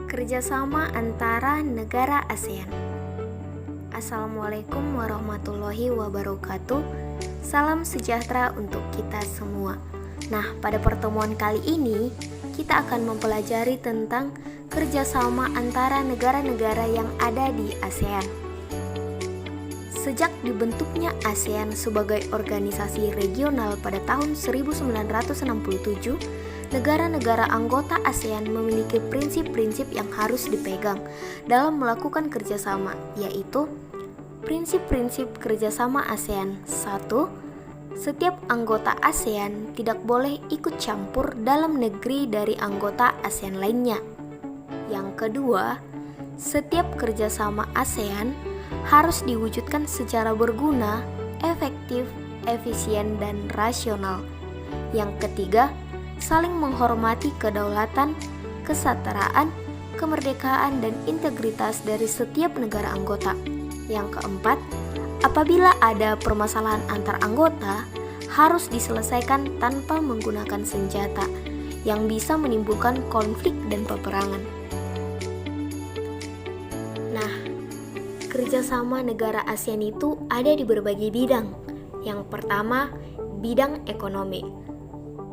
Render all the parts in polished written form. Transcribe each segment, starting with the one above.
Kerjasama antara negara ASEAN. Assalamualaikum warahmatullahi wabarakatuh. Salam sejahtera untuk kita semua. Nah, pada pertemuan kali ini kita akan mempelajari tentang kerjasama antara negara-negara yang ada di ASEAN. Sejak dibentuknya ASEAN sebagai organisasi regional pada tahun 1967, negara-negara anggota ASEAN memiliki prinsip-prinsip yang harus dipegang dalam melakukan kerjasama, yaitu prinsip-prinsip kerjasama ASEAN. 1. Setiap anggota ASEAN tidak boleh ikut campur dalam negeri dari anggota ASEAN lainnya. Yang kedua, setiap kerjasama ASEAN harus diwujudkan secara berguna, efektif, efisien, dan rasional. Yang ketiga, saling menghormati kedaulatan, kesetaraan, kemerdekaan, dan integritas dari setiap negara anggota. Yang keempat, apabila ada permasalahan antar anggota, harus diselesaikan tanpa menggunakan senjata yang bisa menimbulkan konflik dan peperangan. Nah, kerjasama negara ASEAN itu ada di berbagai bidang. Yang pertama, bidang ekonomi.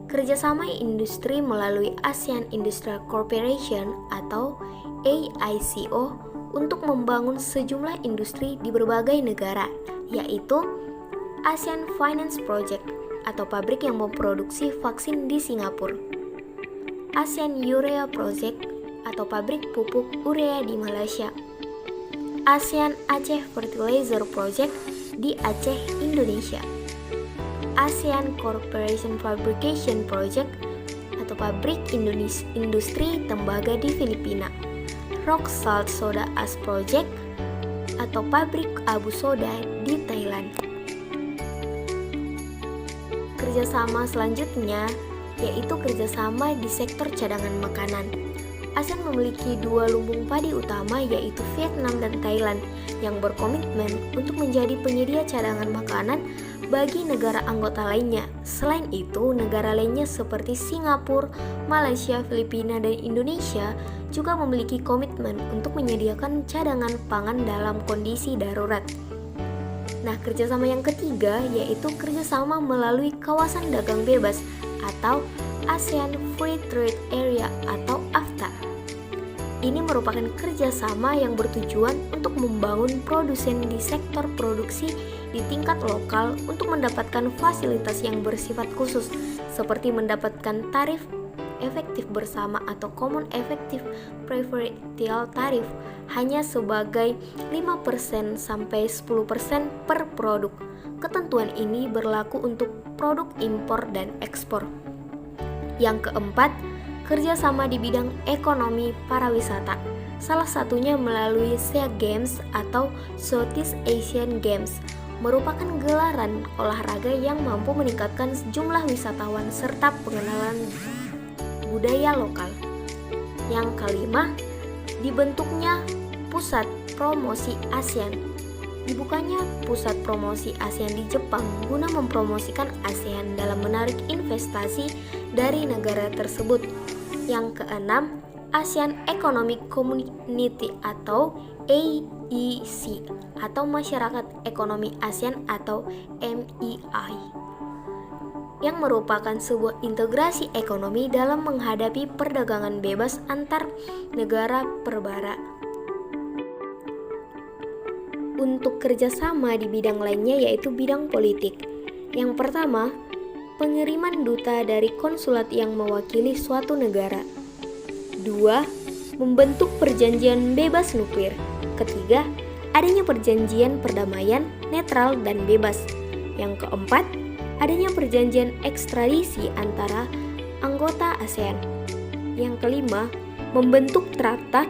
Kerjasama industri melalui ASEAN Industrial Corporation atau AICO untuk membangun sejumlah industri di berbagai negara, yaitu ASEAN Finance Project atau pabrik yang memproduksi vaksin di Singapura, ASEAN Urea Project atau pabrik pupuk urea di Malaysia, ASEAN Aceh Fertilizer Project di Aceh, Indonesia, ASEAN Corporation Fabrication Project atau pabrik industri tembaga di Filipina, Rock Salt Soda Ash Project atau pabrik abu soda di Thailand. Kerjasama selanjutnya yaitu kerjasama di sektor cadangan makanan. ASEAN memiliki dua lumbung padi utama yaitu Vietnam dan Thailand yang berkomitmen untuk menjadi penyedia cadangan makanan bagi negara anggota lainnya. Selain itu, negara lainnya seperti Singapura, Malaysia, Filipina, dan Indonesia juga memiliki komitmen untuk menyediakan cadangan pangan dalam kondisi darurat. Nah, kerjasama yang ketiga yaitu kerjasama melalui kawasan dagang bebas atau ASEAN Free Trade Area atau AFTA. Ini merupakan kerjasama yang bertujuan untuk membangun produsen di sektor produksi di tingkat lokal untuk mendapatkan fasilitas yang bersifat khusus seperti mendapatkan tarif efektif bersama atau Common Effective Preferential Tariff hanya sebagai 5% sampai 10% per produk. Ketentuan ini berlaku untuk produk impor dan ekspor. Yang keempat, kerjasama di bidang ekonomi pariwisata. Salah satunya melalui SEA Games atau Southeast Asian Games, merupakan gelaran olahraga yang mampu meningkatkan jumlah wisatawan serta pengenalan budaya lokal. Yang kelima, dibentuknya Pusat Promosi ASEAN. Dibukanya Pusat Promosi ASEAN di Jepang guna mempromosikan ASEAN dalam menarik investasi dari negara tersebut. Yang keenam, ASEAN Economic Community atau AEC atau Masyarakat Ekonomi ASEAN atau MEI, yang merupakan sebuah integrasi ekonomi dalam menghadapi perdagangan bebas antar negara perbara. Untuk kerjasama di bidang lainnya yaitu bidang politik. Yang pertama, pengiriman duta dari konsulat yang mewakili suatu negara. 2. Membentuk perjanjian bebas nuklir. Ketiga, adanya perjanjian perdamaian, netral, dan bebas. Yang keempat, adanya perjanjian ekstradisi antara anggota ASEAN. Yang kelima, membentuk traktat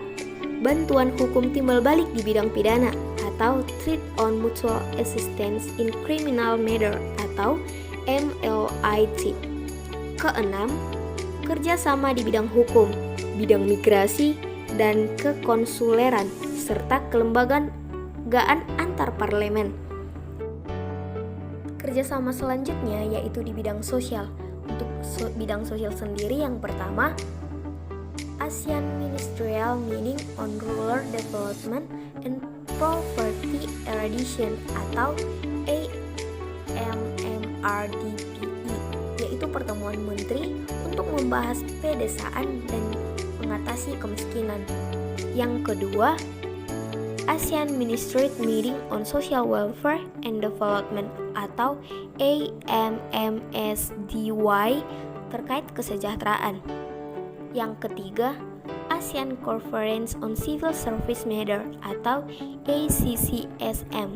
bantuan hukum timbal balik di bidang pidana atau Treaty on Mutual Assistance in Criminal Matter atau MLIT. Keenam, kerjasama di bidang hukum, bidang migrasi, dan kekonsuleran, serta kelembagaan antar parlemen. Kerjasama selanjutnya yaitu di bidang sosial. Untuk bidang sosial sendiri yang pertama, ASEAN Ministerial Meeting on Rural Development and Poverty Eradication atau AMMRDPE, yaitu pertemuan menteri untuk membahas pedesaan dan mengatasi kemiskinan. Yang kedua, ASEAN Ministerial Meeting on Social Welfare and Development atau AMMSDY terkait kesejahteraan. Yang ketiga, ASEAN Conference on Civil Service Matter atau ACCSM.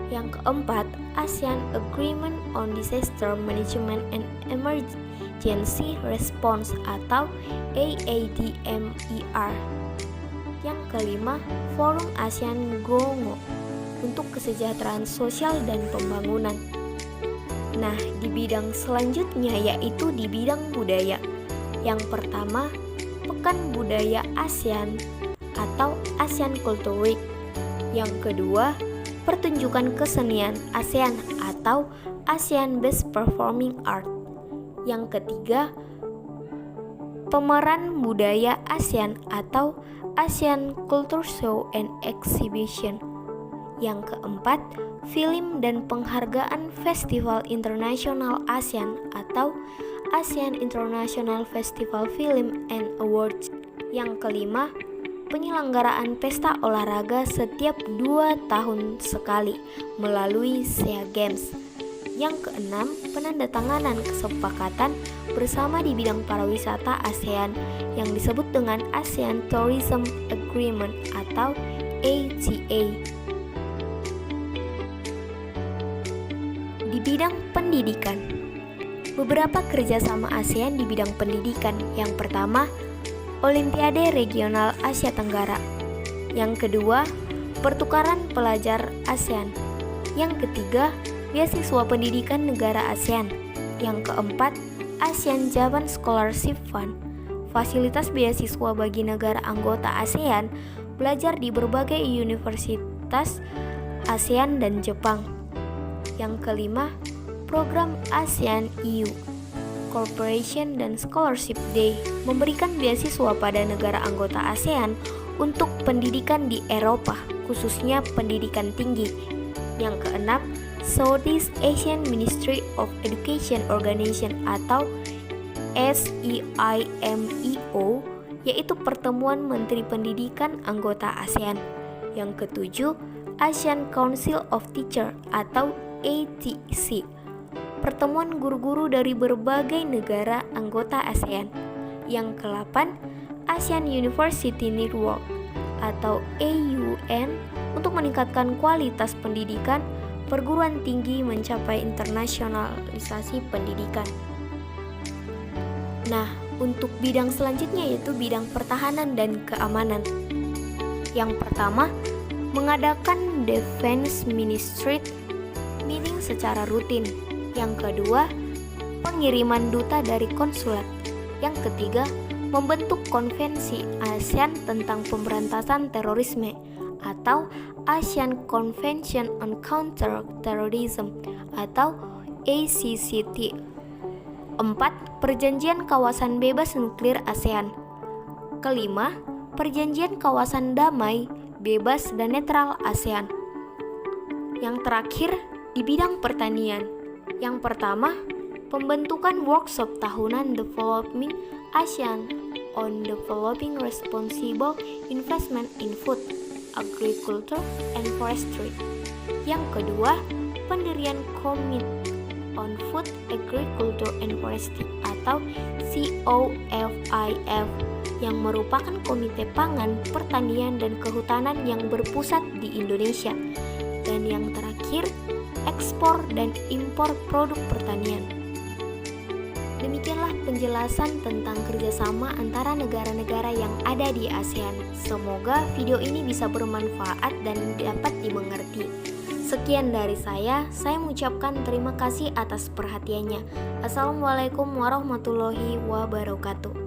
Yang keempat, ASEAN Agreement on Disaster Management and Emergency Response atau AADMER. Yang kelima, Forum ASEAN GONGO untuk kesejahteraan sosial dan pembangunan. Nah, di bidang selanjutnya yaitu di bidang budaya. Yang pertama, Pekan Budaya ASEAN atau ASEAN Culture Week. Yang kedua, Pertunjukan Kesenian ASEAN atau ASEAN Best Performing Art. Yang ketiga, Pemeran Budaya ASEAN atau ASEAN Culture Show and Exhibition. Yang keempat, Film dan Penghargaan Festival Internasional ASEAN atau ASEAN International Festival Film and Awards. Yang kelima, penyelenggaraan pesta olahraga setiap 2 tahun sekali melalui SEA Games. Yang keenam, penandatanganan kesepakatan bersama di bidang pariwisata ASEAN yang disebut dengan ASEAN Tourism Agreement atau ATA. Di bidang pendidikan, beberapa kerjasama ASEAN di bidang pendidikan. Yang pertama, Olimpiade Regional Asia Tenggara. Yang kedua, pertukaran pelajar ASEAN. Yang ketiga, beasiswa pendidikan negara ASEAN. Yang keempat, ASEAN Japan Scholarship Fund, fasilitas beasiswa bagi negara anggota ASEAN belajar di berbagai universitas ASEAN dan Jepang. Yang kelima, program ASEAN EU Cooperation dan Scholarship Day, memberikan beasiswa pada negara anggota ASEAN untuk pendidikan di Eropa, khususnya pendidikan tinggi. Yang keenam, Southeast Asian Ministry of Education Organization atau SEIMEO, yaitu pertemuan Menteri Pendidikan anggota ASEAN. Yang ketujuh, Asian Council of Teachers atau ATC, pertemuan guru-guru dari berbagai negara anggota ASEAN. Yang ke-8, ASEAN University Network atau AUN untuk meningkatkan kualitas pendidikan perguruan tinggi mencapai internasionalisasi pendidikan. Nah, untuk bidang selanjutnya yaitu bidang pertahanan dan keamanan. Yang pertama, mengadakan Defense Ministry meeting secara rutin. Yang kedua, pengiriman duta dari konsulat. Yang ketiga, membentuk konvensi ASEAN tentang pemberantasan terorisme atau ASEAN Convention on Counter-Terrorism atau ACCT. 4. Perjanjian Kawasan Bebas Nuklir ASEAN. Kelima, Perjanjian Kawasan Damai, Bebas dan Netral ASEAN. Yang terakhir, di bidang pertanian. Yang pertama, pembentukan workshop tahunan Developing ASEAN on Developing Responsible Investment in Food, Agriculture, and Forestry. Yang kedua, pendirian Committee on Food, Agriculture, and Forestry atau COFIF yang merupakan komite pangan, pertanian, dan kehutanan yang berpusat di Indonesia. Dan yang terakhir, ekspor dan impor produk pertanian. Demikianlah penjelasan tentang kerjasama antara negara-negara yang ada di ASEAN. Semoga video ini bisa bermanfaat dan dapat dimengerti. Sekian dari saya mengucapkan terima kasih atas perhatiannya. Assalamualaikum warahmatullahi wabarakatuh.